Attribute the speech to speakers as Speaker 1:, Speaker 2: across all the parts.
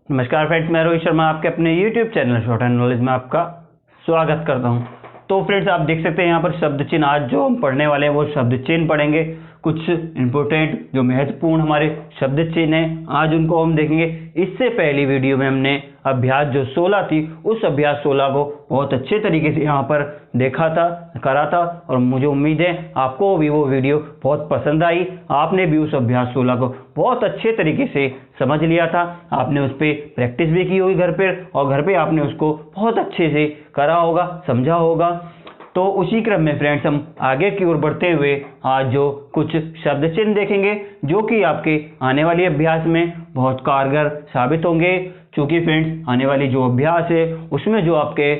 Speaker 1: नमस्कार फ्रेंड्स, मैं रोहित शर्मा आपके अपने YouTube channel short and knowledge में आपका स्वागत करता हूं। तो फ्रेंड्स, आप देख सकते हैं यहाँ पर शब्द चिन्ह। आज जो हम पढ़ने वाले हैं वो शब्द चिन्ह पढ़ेंगे। कुछ इंपॉर्टेंट जो महत्वपूर्ण हमारे शब्द चिन्ह हैं, आज उनको हम देखेंगे। इससे पहली वीडियो में हमने अभ्यास जो 16 थी, उस अभ्यास 16 को बहुत अच्छे तरीके से यहाँ पर देखा था, करा था, और मुझे उम्मीद है आपको भी वो वीडियो बहुत पसंद आई। आपने भी उस अभ्यास 16 को बहुत अच्छे तरीके से समझ लिया था। आपने उस पर प्रैक्टिस भी की होगी घर पर, और घर पे आपने उसको बहुत अच्छे से करा होगा, समझा होगा। तो उसी क्रम में फ्रेंड्स, हम आगे की ओर बढ़ते हुए आज जो कुछ शब्द चिन्ह देखेंगे जो कि आपके आने वाले अभ्यास में बहुत कारगर साबित होंगे। क्योंकि फ्रेंड्स, आने वाली जो अभ्यास है उसमें जो आपके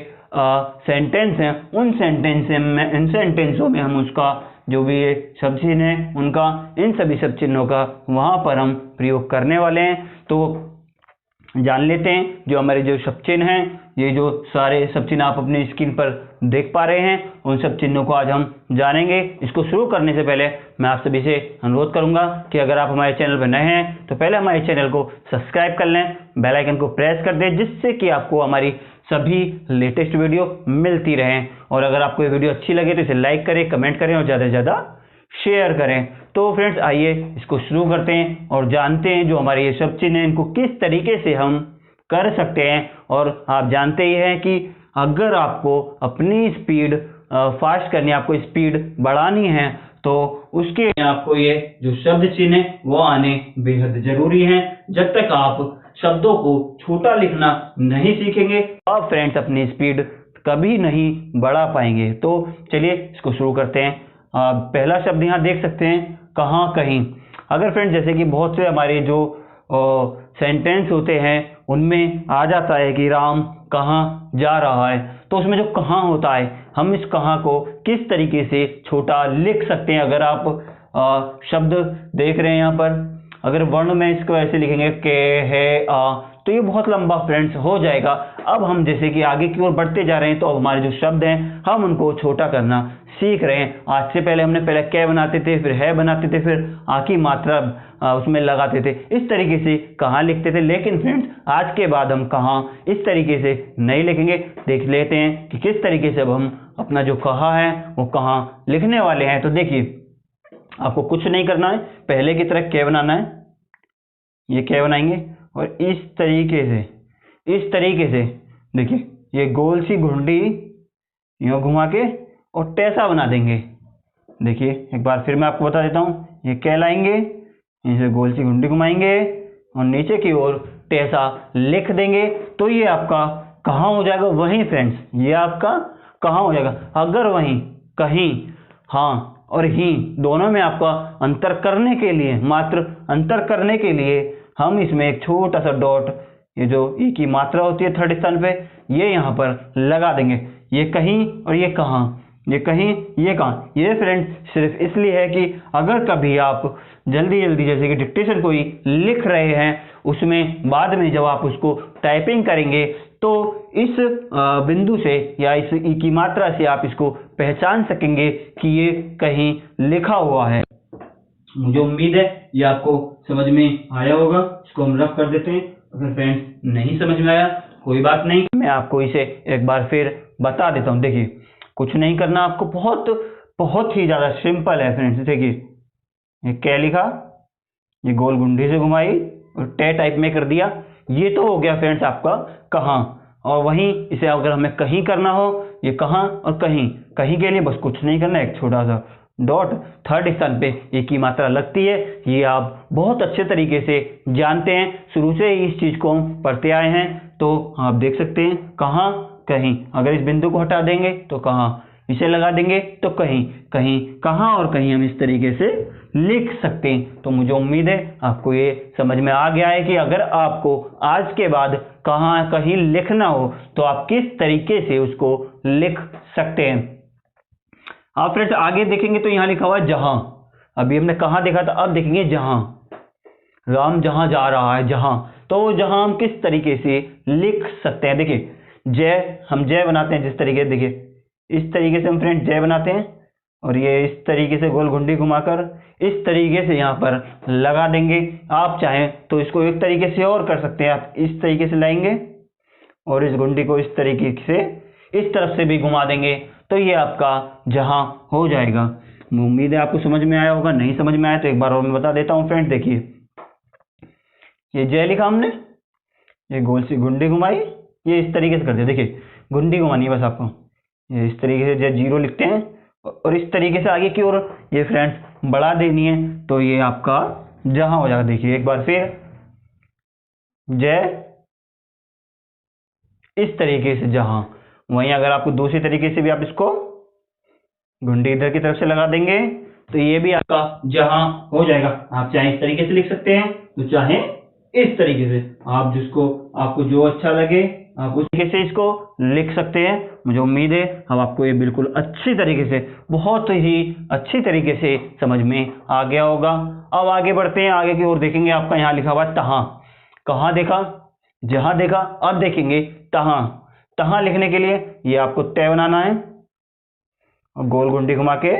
Speaker 1: सेंटेंस हैं, इन सेंटेंसों में हम उसका जो भी ये शब्द चिन्ह है उनका, इन सभी शब्द चिन्हों का वहाँ पर हम प्रयोग करने वाले हैं। तो जान लेते हैं जो हमारे जो शब्द चिन्ह हैं। ये जो सारे शब्द चिन्ह आप अपनी स्क्रीन पर देख पा रहे हैं, उन सब चिन्हों को आज हम जानेंगे। इसको शुरू करने से पहले मैं आप सभी से अनुरोध करूंगा कि अगर आप हमारे चैनल पर नए हैं तो पहले हमारे चैनल को सब्सक्राइब कर लें, बेल आइकन को प्रेस कर दें, जिससे कि आपको हमारी सभी लेटेस्ट वीडियो मिलती रहें। और अगर आपको ये वीडियो अच्छी लगे तो इसे लाइक करें, कमेंट करें और ज़्यादा से ज़्यादा शेयर करें। तो फ्रेंड्स, आइए इसको शुरू करते हैं और जानते हैं जो हमारे ये शब्द चिन्ह हैं इनको किस तरीके से हम कर सकते हैं। और आप जानते ही हैं कि अगर आपको अपनी स्पीड फास्ट करनी है, आपको स्पीड बढ़ानी है, तो उसके लिए आपको ये जो शब्द चिन्ह है वो आने बेहद जरूरी हैं। जब तक आप शब्दों को छोटा लिखना नहीं सीखेंगे आप फ्रेंड्स अपनी स्पीड कभी नहीं बढ़ा पाएंगे। तो चलिए इसको शुरू करते हैं। पहला शब्द यहाँ देख सकते हैं, कहाँ कहीं। अगर फ्रेंड्स, जैसे कि बहुत से हमारे जो सेंटेंस होते हैं उनमें आ जाता है कि राम कहाँ जा रहा है, तो उसमें जो कहाँ होता है, हम इस कहाँ को किस तरीके से छोटा लिख सकते हैं। अगर आप शब्द देख रहे हैं यहाँ पर, अगर वर्ण में इसको ऐसे लिखेंगे के है तो ये बहुत लंबा फ्रेंड्स हो जाएगा। अब हम जैसे कि आगे की ओर बढ़ते जा रहे हैं तो हमारे जो शब्द हैं हम उनको छोटा करना सीख रहे हैं। आज से पहले हमने कै बनाते थे, फिर है बनाते थे, फिर आ की मात्रा उसमें लगाते थे, इस तरीके से कहाँ लिखते थे। लेकिन फ्रेंड्स, आज के बाद हम कहाँ इस तरीके से नहीं लिखेंगे। देख लेते हैं कि किस तरीके से अब हम अपना जो कहाँ है वो कहाँ लिखने वाले हैं। तो देखिए, आपको कुछ नहीं करना है, पहले की तरह कै बनाना है। ये कै बनाएंगे और इस तरीके से देखिए, ये गोल सी घुंडी यूँ घुमा के और टैसा बना देंगे। देखिए एक बार फिर मैं आपको बता देता हूँ, ये कै लाएंगे, इसे गोल सी घुंडी घुमाएंगे और नीचे की ओर टैसा लिख देंगे। तो ये आपका कहाँ हो जाएगा, वहीं फ्रेंड्स ये आपका कहाँ हो जाएगा। अगर वहीं कहीं, हाँ और ही दोनों में आपका अंतर करने के लिए, मात्र अंतर करने के लिए हम इसमें एक छोटा सा डॉट, ये जो ई की मात्रा होती है थर्ड स्थान पे, ये यहाँ पर लगा देंगे। ये कहीं और ये कहाँ, ये कहीं ये कहाँ। ये फ्रेंड्स सिर्फ इसलिए है कि अगर कभी आप जल्दी जैसे कि डिक्टेशन कोई लिख रहे हैं, उसमें बाद में जब आप उसको टाइपिंग करेंगे तो इस बिंदु से या इस ई की मात्रा से आप इसको पहचान सकेंगे कि ये कहीं लिखा हुआ है। मुझे उम्मीद है ये आपको समझ में आया होगा। इसको हम रफ कर देते हैं। अगर फ्रेंड्स नहीं समझ में आया कोई बात नहीं, मैं आपको इसे एक बार फिर बता देता हूँ। देखिए, कुछ नहीं करना आपको, बहुत ही ज़्यादा सिंपल है फ्रेंड्स। देखिए, ये कै लिखा, ये गोल गुंडी से घुमाई और टे टाइप में कर दिया। ये तो हो गया फ्रेंड्स आपका कहाँ। और वहीं इसे अगर हमें कहीं करना हो, ये कहाँ और कहीं, कहीं के लिए बस कुछ नहीं करना, एक छोटा सा डॉट थर्ड स्थान पे एक ही मात्रा लगती है। ये आप बहुत अच्छे तरीके से जानते हैं, शुरू से ही इस चीज़ को हम पढ़ते आए हैं। तो आप देख सकते हैं कहाँ कहीं, अगर इस बिंदु को हटा देंगे तो कहाँ, इसे लगा देंगे तो कहीं, कहीं कहाँ और कहीं हम इस तरीके से लिख सकते हैं। तो मुझे उम्मीद है आपको ये समझ में आ गया है कि अगर आपको आज के बाद कहाँ कहीं लिखना हो तो आप किस तरीके से उसको लिख सकते हैं। आप फ्रेंड्स आगे देखेंगे तो यहाँ लिखा हुआ है जहां। अभी हमने कहाँ देखा था, अब देखेंगे जहां। राम जहां जा रहा है, जहां, तो जहां हम किस तरीके से लिख सकते हैं। देखिए, जय, हम जय बनाते हैं जिस तरीके, देखिए इस तरीके से हम फ्रेंड्स जय बनाते हैं। और ये इस तरीके से गोल घुंडी घुमाकर इस तरीके से यहाँ पर लगा देंगे। आप चाहें तो इसको एक तरीके से और कर सकते हैं, आप इस तरीके से लाएंगे और इस घुंडी को इस तरीके से इस तरफ से भी घुमा देंगे, तो ये आपका जहां हो जाएगा। उम्मीद है आपको समझ में आया होगा। नहीं समझ में आया तो एक बार और मैं बता देता हूँ फ्रेंड्स। देखिए, ये जय लिखा हमने, ये गोल सी घुंडी घुमाई, ये इस तरीके से कर दिया। देखिए, घुंडी घुमानी है बस आपको, ये इस तरीके से जय जीरो लिखते हैं और इस तरीके से आगे की ओर ये फ्रेंड्स बढ़ा देनी है, तो ये आपका जहां हो जाएगा। देखिए एक बार फिर, जय इस तरीके से जहां। वहीं अगर आपको दूसरी तरीके से भी आप इसको घुंडी इधर की तरफ से लगा देंगे तो ये भी आपका जहां हो जाएगा। आप चाहे इस तरीके से लिख सकते हैं, तो चाहे इस तरीके से, आप जिसको आपको जो अच्छा लगे आप उस तरीके से इसको लिख सकते हैं। मुझे उम्मीद है अब आपको ये बिल्कुल अच्छी तरीके से, बहुत ही अच्छी तरीके से समझ में आ गया होगा। अब आगे बढ़ते हैं, आगे की ओर देखेंगे। आपका यहाँ लिखा हुआ तहां, कहाँ देखा, जहां देखा। अब देखेंगे तहां। तहां लिखने के लिए ये आपको तय बनाना है और गोल घुंडी घुमा के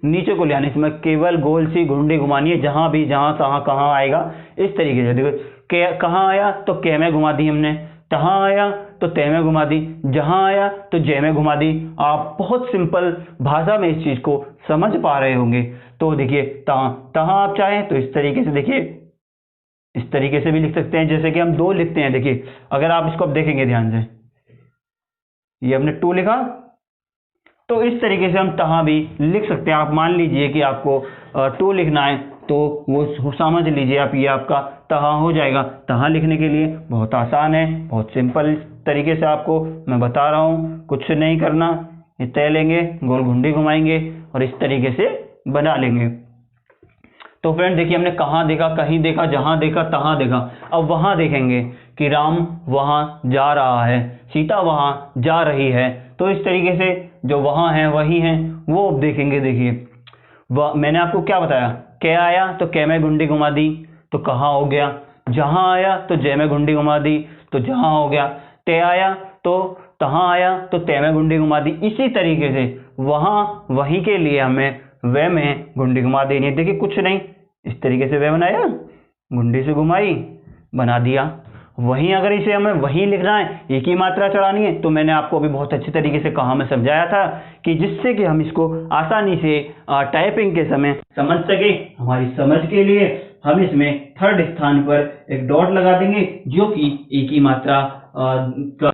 Speaker 1: नीचे को ले आने, इसमें केवल गोल सी घुंडी घुमानी है। जहां भी, जहां तहां कहाँ आएगा इस तरीके से। देखो, कहाँ आया तो के में घुमा दी हमने, तहां आया तो तय में घुमा दी, जहां आया तो जय में घुमा दी। आप बहुत सिंपल भाषा में इस चीज को समझ पा रहे होंगे। तो देखिए, तहां तहां आप चाहें तो इस तरीके से, देखिए इस तरीके से भी लिख सकते हैं, जैसे कि हम दो लिखते हैं। देखिए, अगर आप इसको अब देखेंगे ध्यान से, ये हमने टू लिखा, तो इस तरीके से हम तहां भी लिख सकते हैं। आप मान लीजिए कि आपको टू लिखना है, तो वो समझ लीजिए आप, ये आपका तहां हो जाएगा। तहां लिखने के लिए बहुत आसान है, बहुत सिंपल तरीके से आपको मैं बता रहा हूँ। कुछ नहीं करना, ये तय लेंगे, गोल घुंडी घुमाएंगे और इस तरीके से बना लेंगे। तो फ्रेंड देखिए, हमने कहाँ देखा, कहीं देखा, जहां देखा, तहां देखा। अब वहां देखेंगे कि राम वहां जा रहा है, सीता वहां जा रही है। तो इस तरीके से जो वहां है वही है, वो अब देखेंगे। देखिए, मैंने आपको क्या बताया, कै आया तो कै में घुंडी घुमा दी, तो कहाँ हो गया। जहां आया तो जय में घुंडी घुमा दी, तो जहां हो गया। तय आया तो तहां आया, तो तय में घुंडी घुमा दी। इसी तरीके से वहां वही के लिए हमें वे में घुंडी घुमा देनी है। देखिए, कुछ नहीं, इस तरीके से वे बनाया, घुंडी से घुमाई, बना दिया। वहीं अगर इसे हमें वहीं लिखना है, एक ही मात्रा चढ़ानी है, तो मैंने आपको अभी बहुत अच्छे तरीके से कहा, मैं समझाया था कि जिससे कि हम इसको आसानी से टाइपिंग के समय समझ सके। हमारी समझ के लिए हम इसमें थर्ड स्थान पर एक डॉट लगा देंगे, जो कि एक ही मात्रा का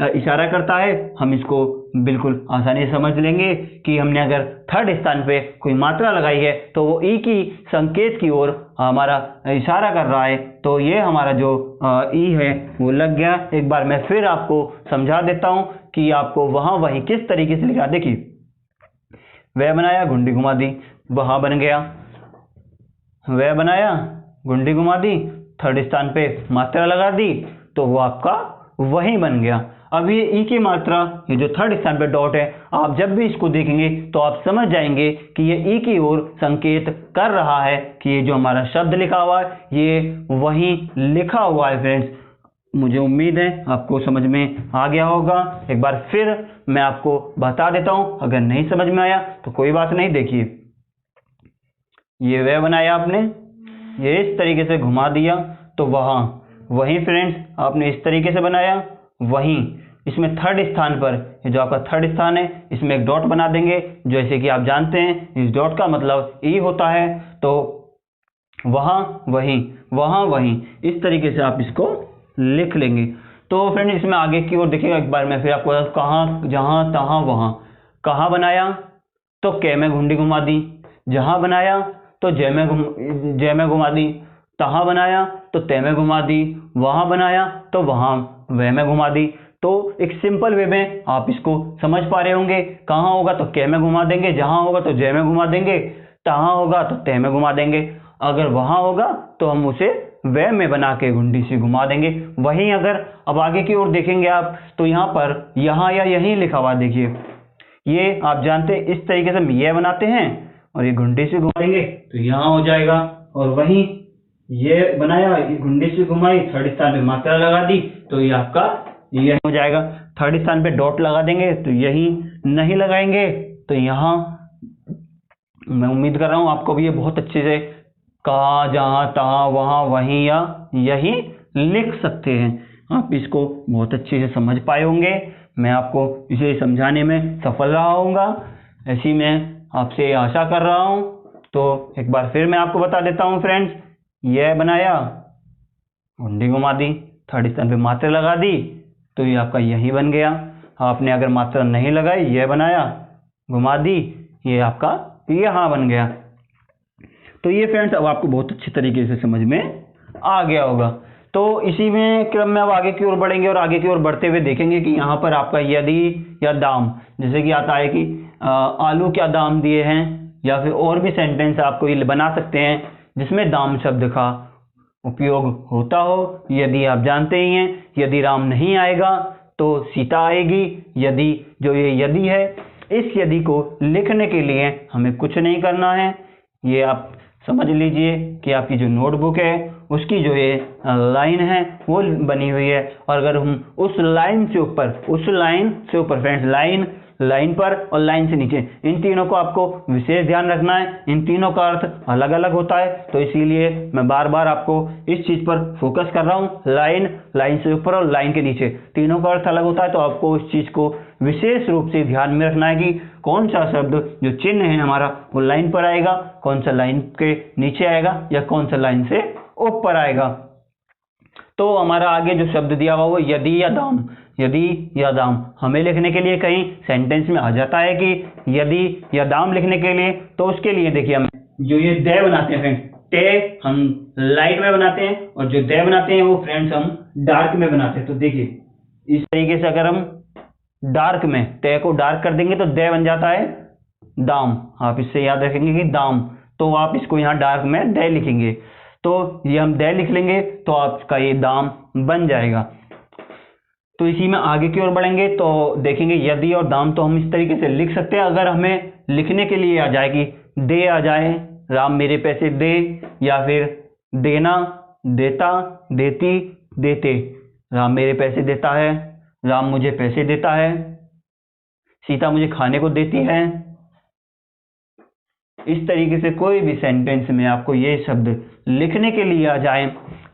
Speaker 1: इशारा करता है। हम इसको बिल्कुल आसानी से समझ लेंगे कि हमने अगर थर्ड स्थान पे कोई मात्रा लगाई है तो वो ई की संकेत की ओर हमारा इशारा कर रहा है। तो ये हमारा जो ई है वो लग गया। एक बार मैं फिर आपको समझा देता हूं कि आपको वहां वही किस तरीके से लिखा। देखिए, वह बनाया, घुंडी घुमा दी, वहां बन गया। वह बनाया, घुंडी घुमा दी, थर्ड स्थान पे मात्रा लगा दी, तो वो आपका वही बन गया। अब ये ई की मात्रा, ये जो थर्ड स्थान पे डॉट है, आप जब भी इसको देखेंगे तो आप समझ जाएंगे कि ये ई की ओर संकेत कर रहा है कि ये जो हमारा शब्द लिखा हुआ है ये वही लिखा हुआ है। फ्रेंड्स, मुझे उम्मीद है आपको समझ में आ गया होगा। एक बार फिर मैं आपको बता देता हूं, अगर नहीं समझ में आया तो कोई बात नहीं। देखिए, ये वह बनाया आपने, ये इस तरीके से घुमा दिया, तो वहां वहीं फ्रेंड्स आपने इस तरीके से बनाया, वहीं इसमें थर्ड स्थान पर, ये जो आपका थर्ड स्थान है, इसमें एक डॉट बना देंगे। जैसे कि आप जानते हैं इस डॉट का मतलब ई होता है। तो वहां वहीं इस तरीके से आप इसको लिख लेंगे। तो फ्रेंड इसमें आगे की ओर देखिएगा, एक बार मैं फिर आपको कहाँ, जहां तहां वहां। कहाँ बनाया तो कै में घुंडी घुमा दी, जहां बनाया तो जय में घुमा दी, तहां बनाया तो तय में घुमा दी, वहां बनाया तो वहां वह में घुमा दी। तो एक सिंपल वे में आप इसको समझ पा रहे होंगे। कहाँ होगा तो कै में घुमा देंगे, जहां होगा तो जय में घुमा देंगे, तहां होगा तो तय में घुमा देंगे, अगर वहां होगा तो हम उसे वह में बना के घुंडी से घुमा देंगे। वहीं अगर अब आगे की ओर देखेंगे आप, तो यहाँ पर यहाँ या यहीं लिखा हुआ, देखिए ये आप जानते हैं इस तरीके से हम यह बनाते हैं और ये घुंडी से घुमाएंगे तो यहाँ हो जाएगा। और वहीं ये बनाया, घुंडी से घुमाई, थर्ड स्थान पे मात्रा लगा दी, तो ये आपका ये हो जाएगा। थर्ड स्थान पे डॉट लगा देंगे तो यही नहीं लगाएंगे तो यहाँ मैं उम्मीद कर रहा हूँ आपको भी ये बहुत अच्छे से कहा, जहाँ, तहाँ, वहाँ, वहीं या यही लिख सकते हैं। आप इसको बहुत अच्छे से समझ पाए होंगे। मैं आपको इसे समझाने में सफल रहा हूँगा, ऐसी मैं आपसे आशा कर रहा हूँ। तो एक बार फिर मैं आपको बता देता हूँ फ्रेंड्स, यह बनाया, मुंडी घुमा दी, थर्ड स्थान पे मात्रा लगा दी, तो ये आपका यही बन गया। आपने अगर मात्रा नहीं लगाई, यह बनाया, घुमा दी, ये आपका यहाँ बन गया। तो ये फ्रेंड्स अब आपको बहुत अच्छी तरीके से समझ में आ गया होगा। तो इसी में क्रम में अब आगे की ओर बढ़ेंगे और आगे की ओर बढ़ते हुए देखेंगे कि यहाँ पर आपका यदि या दाम, जैसे कि आता है कि आलू क्या दाम दिए हैं, या फिर और भी सेंटेंस आपको ये बना सकते हैं जिसमें दाम शब्द का उपयोग होता हो। यदि आप जानते ही हैं, यदि राम नहीं आएगा तो सीता आएगी। यदि, जो ये यदि है, इस यदि को लिखने के लिए हमें कुछ नहीं करना है। ये आप समझ लीजिए कि आपकी जो नोटबुक है उसकी जो ये लाइन है वो बनी हुई है, और अगर हम उस लाइन से ऊपर फ्रेंड्स, लाइन पर और लाइन से नीचे, इन तीनों को आपको विशेष ध्यान रखना है। इन तीनों का अर्थ अलग अलग होता है, तो इसीलिए मैं बार बार आपको इस चीज पर फोकस कर रहा हूँ। लाइन से ऊपर और लाइन के नीचे, तीनों का अर्थ अलग होता है, तो आपको इस चीज को विशेष रूप से ध्यान में रखना है कि कौन सा शब्द जो चिन्ह है हमारा वो लाइन पर आएगा, कौन सा लाइन के नीचे आएगा, या कौन सा लाइन से ऊपर आएगा। तो हमारा आगे जो शब्द दिया हुआ वो यदि या दाम हमें लिखने के लिए कहीं सेंटेंस में आ जाता है कि यदि या दाम लिखने के लिए, तो उसके लिए देखिए हम जो ये दे बनाते हैं फ्रेंड्स, ते हम लाइट में बनाते हैं, और जो दे बनाते हैं वो फ्रेंड्स हम डार्क में बनाते हैं। तो देखिए इस तरीके से अगर हम डार्क में ते को डार्क कर देंगे तो दे बन जाता है दाम। आप इससे याद रखेंगे कि दाम, तो आप इसको यहाँ डार्क में दे लिखेंगे, तो ये हम दे लिख लेंगे तो आपका ये दाम बन जाएगा। तो इसी में आगे की ओर बढ़ेंगे तो देखेंगे यदि और दाम तो हम इस तरीके से लिख सकते हैं। अगर हमें लिखने के लिए आ जाए कि दे आ जाए, राम मेरे पैसे दे, या फिर देना, देता, देती, देते, राम मेरे पैसे देता है, राम मुझे पैसे देता है, सीता मुझे खाने को देती है। इस तरीके से कोई भी सेंटेंस में आपको ये शब्द लिखने के लिए आ जाए,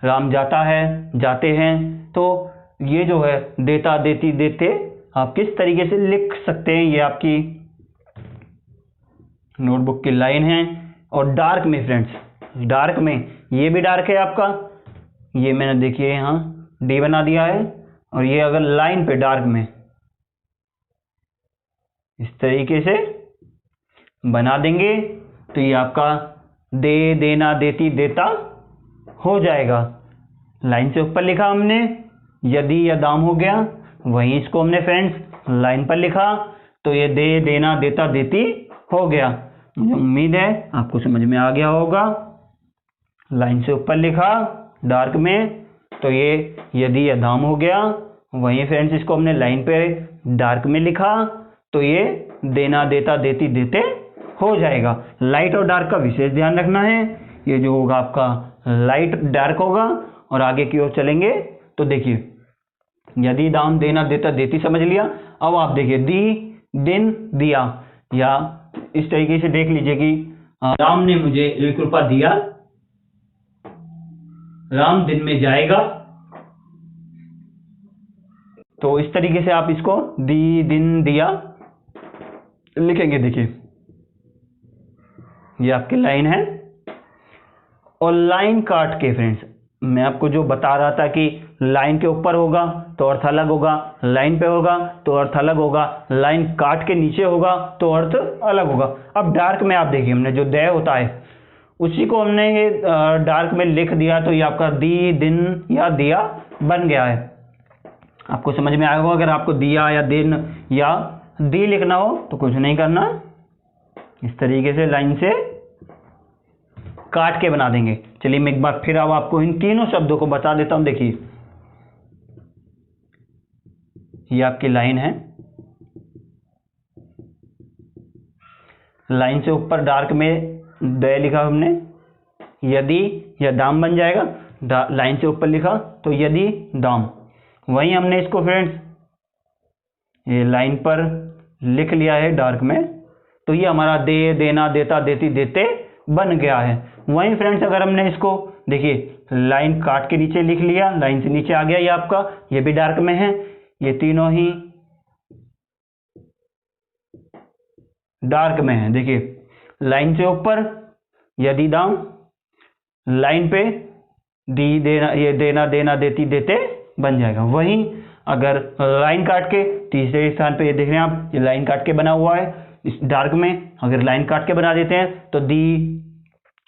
Speaker 1: राम जाता है, जाते हैं, तो ये जो है देता, देती, देते, आप किस तरीके से लिख सकते हैं, ये आपकी नोटबुक की लाइन है। और डार्क में फ्रेंड्स, डार्क में ये भी डार्क है आपका, ये मैंने देखिए यहाँ डी बना दिया है, और ये अगर लाइन पे डार्क में इस तरीके से बना देंगे तो ये आपका दे, देना, देती, देता हो जाएगा। लाइन से ऊपर लिखा हमने यदि या दाम हो गया, वहीं इसको हमने फ्रेंड्स लाइन पर लिखा, तो ये दे, देना, देता, देती हो गया। मुझे उम्मीद है आपको समझ में आ गया होगा। लाइन से ऊपर लिखा डार्क में, तो ये यदि या दाम हो गया, वहीं फ्रेंड्स इसको हमने लाइन पे डार्क में लिखा, तो ये देना, देता, देती, देते हो जाएगा। लाइट और डार्क का विशेष ध्यान रखना है। ये जो होगा आपका लाइट डार्क होगा, और आगे की ओर चलेंगे तो देखिए यदि, दाम, देना, देता, देती समझ लिया। अब आप देखिए दी, दिन, दिया, या इस तरीके से देख लीजिए कि राम ने मुझे 1 रुपया दिया, राम दिन में जाएगा, तो इस तरीके से आप इसको दी, दिन, दिया लिखेंगे। देखिए ये आपकी लाइन है। और लाइन काट के फ्रेंड्स, मैं आपको जो बता रहा था कि लाइन के ऊपर होगा तो अर्थ अलग होगा, लाइन पे होगा तो अर्थ अलग होगा, लाइन काट के नीचे होगा तो अर्थ अलग होगा। अब डार्क में आप देखिए हमने जो दे होता है उसी को हमने ये डार्क में लिख दिया, तो ये आपका दी, दिन या दिया बन गया है। आपको समझ में आएगा। अगर आपको दिया या दिन या दी लिखना हो तो कुछ नहीं करना, इस तरीके से लाइन से काट के बना देंगे। चलिए मैं एक बार फिर अब आपको इन तीनों शब्दों को बता देता हूं। देखिए ये आपकी लाइन है, लाइन से ऊपर डार्क में दे लिखा हमने, यदि या दाम बन जाएगा। लाइन से ऊपर लिखा तो यदि, दाम, वहीं हमने इसको फ्रेंड्स ये लाइन पर लिख लिया है डार्क में, तो ये हमारा दे, देना, देता, देती, देते बन गया है। वहीं फ्रेंड्स अगर हमने इसको देखिए लाइन काट के नीचे लिख लिया, लाइन से नीचे आ गया ये आपका, ये भी डार्क में है, ये तीनों ही डार्क में है। देखिए लाइन से ऊपर यदि दाम, लाइन पे दी, देना, ये देना, देना, देती, देते बन जाएगा। वहीं अगर लाइन काट के तीसरे स्थान पे ये देख रहे हैं आप, ये लाइन काट के बना हुआ है इस डार्क में, अगर लाइन काट के बना देते हैं तो दी,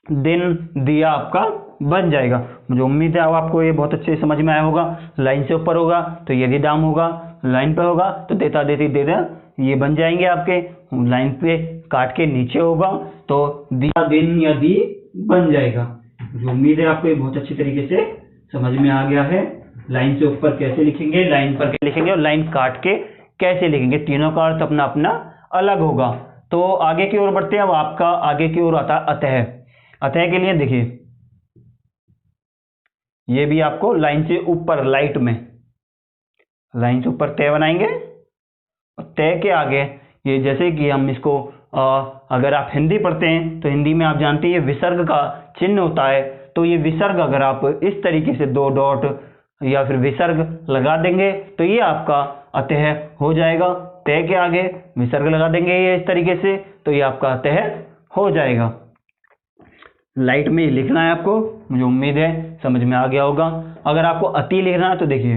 Speaker 1: दिन, दिया आपका बन जाएगा। मुझे उम्मीद है अब आपको ये बहुत अच्छे से समझ में आया होगा। लाइन से ऊपर होगा तो यदि दाम होगा, लाइन पे होगा तो देता, देती, देता ये बन जाएंगे आपके। लाइन पे काट के नीचे होगा तो दिया, दिन या दी बन जाएगा। मुझे उम्मीद है आपको ये बहुत अच्छी तरीके से समझ में आ गया है। लाइन से ऊपर कैसे लिखेंगे, लाइन पर कैसे लिखेंगे और लाइन काट के कैसे लिखेंगे, तीनों का अर्थ अपना अपना अलग होगा। तो आगे की ओर बढ़ते हैं। अब आपका आगे की ओर आता अतः। अतः के लिए देखिए ये भी आपको लाइन से ऊपर, लाइट में लाइन से ऊपर तय बनाएंगे। तय के आगे ये जैसे कि हम इसको अगर आप हिंदी पढ़ते हैं तो हिंदी में आप जानते हैं विसर्ग का चिन्ह होता है। तो ये विसर्ग अगर आप इस तरीके से दो डॉट या फिर विसर्ग लगा देंगे तो ये आपका अतः हो जाएगा। तय के आगे विसर्ग लगा देंगे ये इस तरीके से तो ये आपका अतः हो जाएगा। लाइट में लिखना है आपको, मुझे उम्मीद है समझ में आ गया होगा। अगर आपको अति लिखना है तो देखिए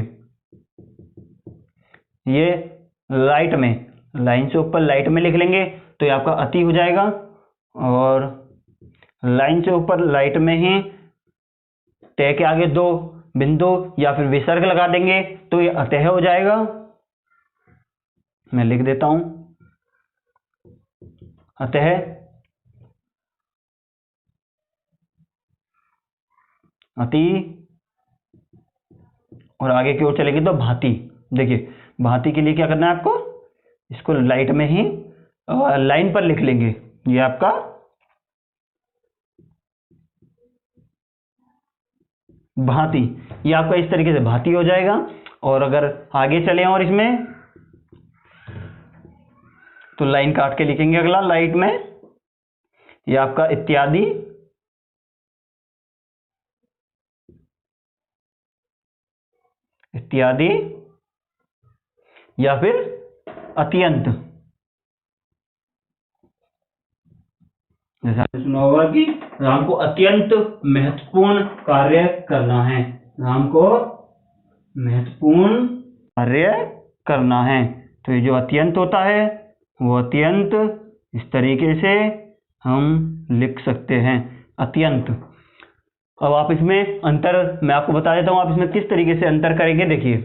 Speaker 1: ये लाइट में, लाइन से ऊपर लाइट में लिख लेंगे तो ये आपका अति हो जाएगा। और लाइन से ऊपर लाइट में ही तय के आगे दो बिंदु या फिर विसर्ग लगा देंगे तो ये अतः हो जाएगा। मैं लिख देता हूं अतः, अति, और आगे की ओर चलेगी तो भांति। देखिए भांति के लिए क्या करना है आपको, इसको लाइट में ही लाइन पर लिख लेंगे। ये आपका भांति, ये आपका इस तरीके से भांति हो जाएगा। और अगर आगे चले और इसमें तो लाइन काट के लिखेंगे अगला लाइट में, ये आपका इत्यादि, इत्यादि या फिर अत्यंत। जैसा आपने सुना होगा कि राम को अत्यंत महत्वपूर्ण कार्य करना है, राम को महत्वपूर्ण कार्य करना है। तो ये जो अत्यंत होता है वो अत्यंत इस तरीके से हम लिख सकते हैं, अत्यंत। अब आप इसमें अंतर मैं आपको बता देता हूं, आप इसमें किस तरीके से अंतर करेंगे। देखिए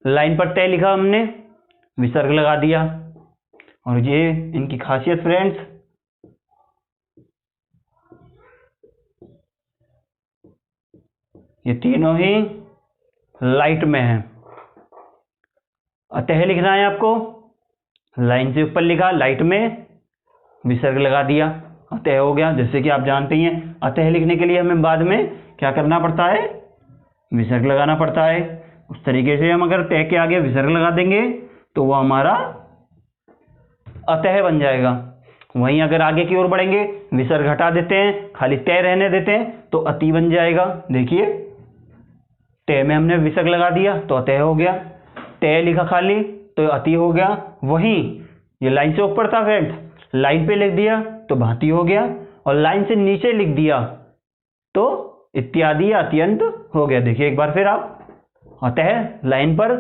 Speaker 1: लाइन पर तय लिखा हमने, विसर्ग लगा दिया, और ये इनकी खासियत फ्रेंड्स, ये तीनों ही लाइट में है। अतः लिखना है आपको, लाइन से ऊपर लिखा, लाइट में विसर्ग लगा दिया, अतः हो गया। जैसे कि आप जानते हैं अतः लिखने के लिए हमें बाद में क्या करना पड़ता है, विसर्ग लगाना पड़ता है। उस तरीके से हम अगर तय के आगे विसर्ग लगा देंगे तो वो हमारा अतः बन जाएगा। वहीं अगर आगे की ओर बढ़ेंगे, विसर्ग हटा देते हैं, खाली तय रहने देते हैं तो अति बन जाएगा। देखिए तय में हमने विसर्ग लगा दिया तो अतः हो गया, तय लिखा खाली तो अति हो गया। वहीं ये लाइन से ऊपर था फ्रेंड्स, लाइन पे लिख दिया तो भांति हो गया, और लाइन से नीचे लिख दिया तो इत्यादि या अत्यंत हो गया। देखिए एक बार फिर आप, अतः लाइन पर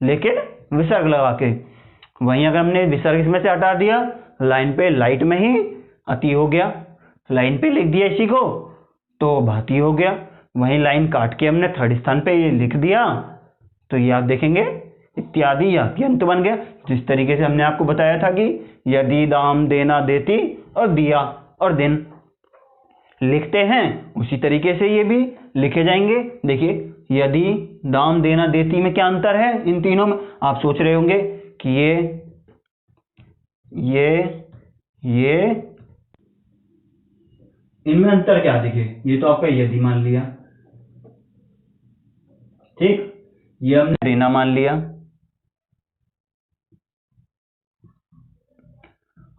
Speaker 1: लेकिन विसर्ग लगा के, वहीं अगर हमने विसर्ग इसमें से हटा दिया, लाइन पे लाइट में ही अति हो गया, लाइन पे लिख दिया इसी को तो भांति हो गया। वहीं लाइन काट के हमने थर्ड स्थान पे ये लिख दिया तो ये आप देखेंगे इत्यादि या अत्यंत बन गया। जिस तरीके से हमने आपको बताया था कि यदि, दाम, देना, देती और दिया और दिन लिखते हैं, उसी तरीके से ये भी लिखे जाएंगे। देखिए यदि, दाम, देना, देती में क्या अंतर है इन तीनों में, आप सोच रहे होंगे कि ये इनमें अंतर क्या। देखिए ये तो आपका यदि मान लिया, ठीक, ये हमने देना मान लिया,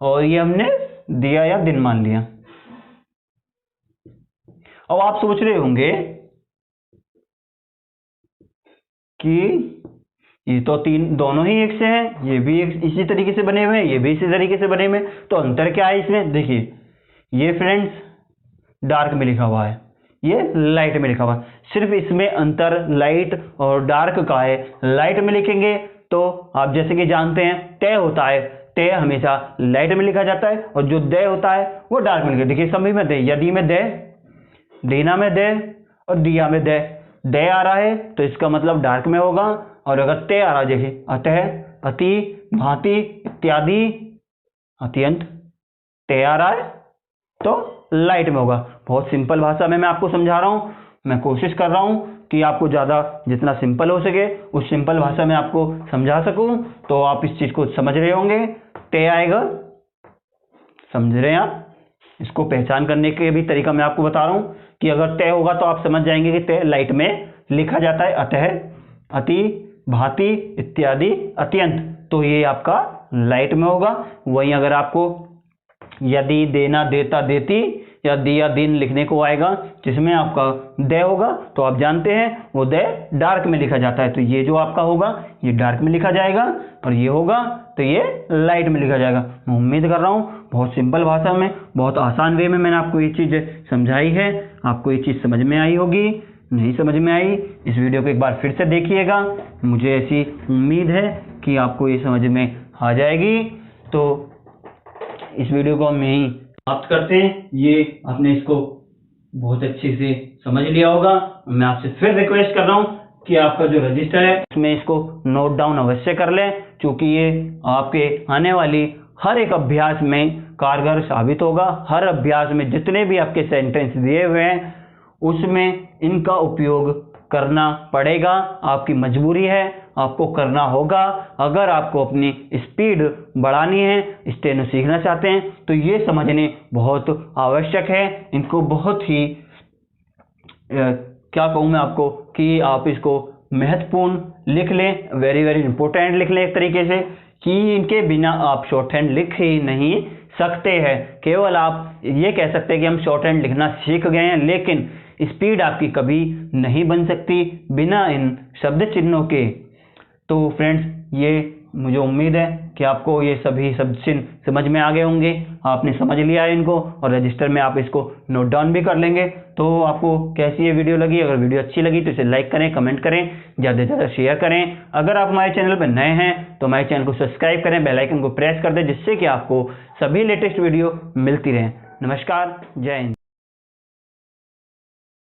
Speaker 1: और ये हमने दिया या दिन मान लिया। अब आप सोच रहे होंगे कि ये तो दोनों ही एक से हैं, ये भी एक इसी तरीके से बने हुए हैं, ये भी इसी तरीके से बने हुए हैं, तो अंतर क्या है इसमें? देखिए ये फ्रेंड्स डार्क में लिखा हुआ है, ये लाइट में लिखा हुआ है, सिर्फ इसमें अंतर लाइट और डार्क का है। लाइट में लिखेंगे तो आप जैसे कि जानते हैं तय होता है, तय हमेशा लाइट में लिखा जाता है, और जो दय होता है वो डार्क में लिखा। देखिए सभी में दय, यदि में दय, दीना में दय और दिया में दय। दय आ रहा है तो इसका मतलब डार्क में होगा, और अगर तय आ रहा है देखिए अतः, अति, भांति, इत्यादि, अत्यंत, तय आ रहा है तो लाइट में होगा। बहुत सिंपल भाषा में मैं आपको समझा रहा हूं, मैं कोशिश कर रहा हूं कि आपको ज़्यादा जितना सिंपल हो सके उस सिंपल भाषा में आपको समझा सकूं, तो आप इस चीज़ को समझ रहे होंगे। तय आएगा, समझ रहे हैं आप? इसको पहचान करने के भी तरीका मैं आपको बता रहा हूं कि अगर तय होगा तो आप समझ जाएंगे कि तय लाइट में लिखा जाता है। अतः, अति, भांति, इत्यादि, अत्यंत, तो ये आपका लाइट में होगा। वहीं अगर आपको यदि, देना, देता, देती या दिया, दिन लिखने को आएगा जिसमें आपका दय होगा, तो आप जानते हैं वो दय डार्क में लिखा जाता है, तो ये जो आपका होगा ये डार्क में लिखा जाएगा, और ये होगा तो ये लाइट में लिखा जाएगा। मैं उम्मीद कर रहा हूँ बहुत सिंपल भाषा में, बहुत आसान वे में मैंने आपको ये चीज़ समझाई है। आपको ये चीज़ समझ में आई होगी। नहीं समझ में आई, इस वीडियो को एक बार फिर से देखिएगा, मुझे ऐसी उम्मीद है कि आपको ये समझ में आ जाएगी। तो इस वीडियो को हम यहीं समाप्त करते हैं। ये आपने इसको बहुत अच्छे से समझ लिया होगा। मैं आपसे फिर रिक्वेस्ट कर रहा हूँ कि आपका जो रजिस्टर है उसमें इसको नोट डाउन अवश्य कर लें, क्योंकि ये आपके आने वाली हर एक अभ्यास में कारगर साबित होगा। हर अभ्यास में जितने भी आपके सेंटेंस दिए हुए हैं उसमें इनका उपयोग करना पड़ेगा, आपकी मजबूरी है, आपको करना होगा। अगर आपको अपनी स्पीड बढ़ानी है, स्टेनो सीखना चाहते हैं, तो ये समझने बहुत आवश्यक है। इनको बहुत ही क्या कहूँ मैं आपको कि आप इसको महत्वपूर्ण लिख लें, वेरी वेरी इंपॉर्टेंट लिख लें एक तरीके से, कि इनके बिना आप शॉर्ट हैंड लिख ही नहीं सकते हैं। केवल आप ये कह सकते हैं कि हम शॉर्ट हैंड लिखना सीख गए हैं, लेकिन स्पीड आपकी कभी नहीं बन सकती बिना इन शब्द चिन्हों के। तो फ्रेंड्स ये मुझे उम्मीद है कि आपको ये सभी शब्द चिन्ह समझ में आ गए होंगे, आपने समझ लिया है इनको, और रजिस्टर में आप इसको नोट डाउन भी कर लेंगे। तो आपको कैसी ये वीडियो लगी? अगर वीडियो अच्छी लगी तो इसे लाइक करें, कमेंट करें, ज़्यादा से ज़्यादा शेयर करें। अगर आप हमारे चैनल पर नए हैं तो हमारे चैनल को सब्सक्राइब करें, बेल आइकन को प्रेस कर दें, जिससे कि आपको सभी लेटेस्ट वीडियो मिलती रहें। नमस्कार, जय हिंद।